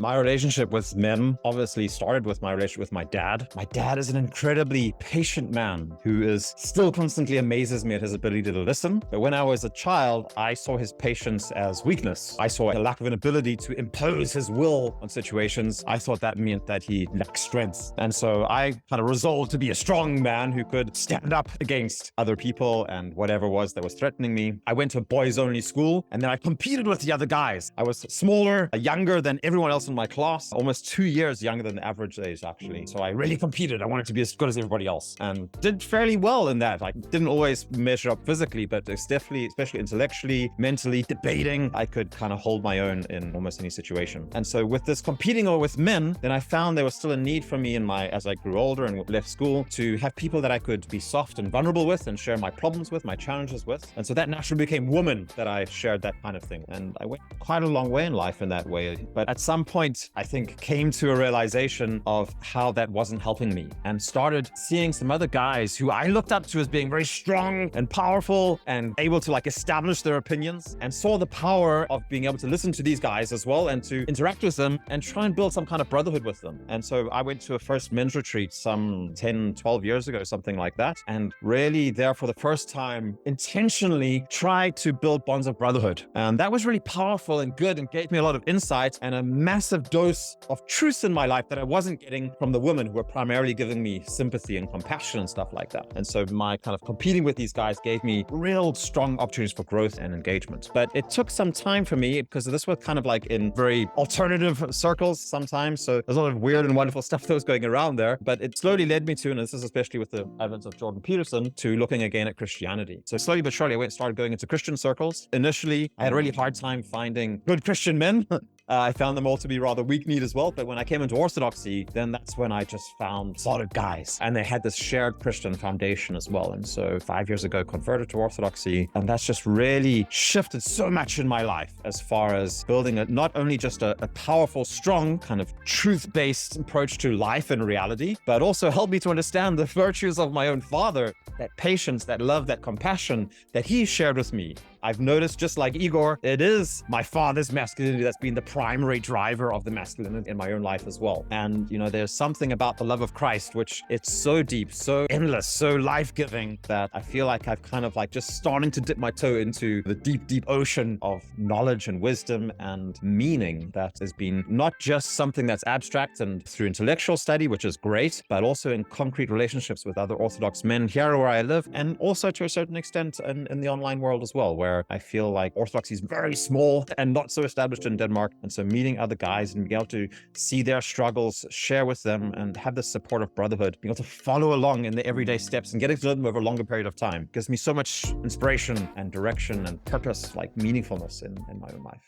My relationship with men obviously started with my relationship with my dad. My dad is an incredibly patient man who is still constantly amazes me at his ability to listen. But when I was a child, I saw his patience as weakness. I saw a lack of an ability to impose his will on situations. I thought that meant that he lacked strength. And so I kind of resolved to be a strong man who could stand up against other people and whatever was that was threatening me. I went to a boys-only school, and then I competed with the other guys. I was smaller, younger than everyone else in my class, almost 2 years younger than the average age, actually. So I really competed. I wanted to be as good as everybody else, and did fairly well in that. I didn't always measure up physically, but it's definitely, especially intellectually, mentally, debating, I could kind of hold my own in almost any situation. And so with this competing with men, then I found there was still a need for me as I grew older and left school, to have people that I could be soft and vulnerable with and share my problems with, my challenges with. And so that naturally became women that I shared that kind of thing. And I went quite a long way in life in that way. But at some point, I think, came to a realization of how that wasn't helping me, and started seeing some other guys who I looked up to as being very strong and powerful and able to establish their opinions, and saw the power of being able to listen to these guys as well and to interact with them and try and build some kind of brotherhood with them. And so I went to a first men's retreat some 10, 12 years ago, something like that, and really there for the first time intentionally tried to build bonds of brotherhood. And that was really powerful and good, and gave me a lot of insight and a massive dose of truth in my life that I wasn't getting from the women, who were primarily giving me sympathy and compassion and stuff like that. And so my kind of competing with these guys gave me real strong opportunities for growth and engagement. But it took some time for me, because this was kind of in very alternative circles sometimes. So there's a lot of weird and wonderful stuff that was going around there. But it slowly led me to, and this is especially with the advent of Jordan Peterson, to looking again at Christianity. So slowly but surely, I started going into Christian circles. Initially, I had a really hard time finding good Christian men. I found them all to be rather weak-kneed as well. But when I came into Orthodoxy, then that's when I just found solid guys. And they had this shared Christian foundation as well. And so 5 years ago, converted to Orthodoxy. And that's just really shifted so much in my life, as far as building not only just a powerful, strong, kind of truth-based approach to life and reality, but also helped me to understand the virtues of my own father, that patience, that love, that compassion that he shared with me. I've noticed, just like Igor, it is my father's masculinity that's been the primary driver of the masculinity in my own life as well. And, there's something about the love of Christ, which it's so deep, so endless, so life-giving, that I feel like I've kind of just starting to dip my toe into the deep, deep ocean of knowledge and wisdom and meaning that has been not just something that's abstract and through intellectual study, which is great, but also in concrete relationships with other Orthodox men here where I live, and also to a certain extent in the online world as well, where I feel like Orthodoxy is very small and not so established in Denmark. And so meeting other guys and being able to see their struggles, share with them, and have this support of brotherhood, being able to follow along in the everyday steps and getting to know them over a longer period of time, gives me so much inspiration and direction and purpose, meaningfulness in my own life.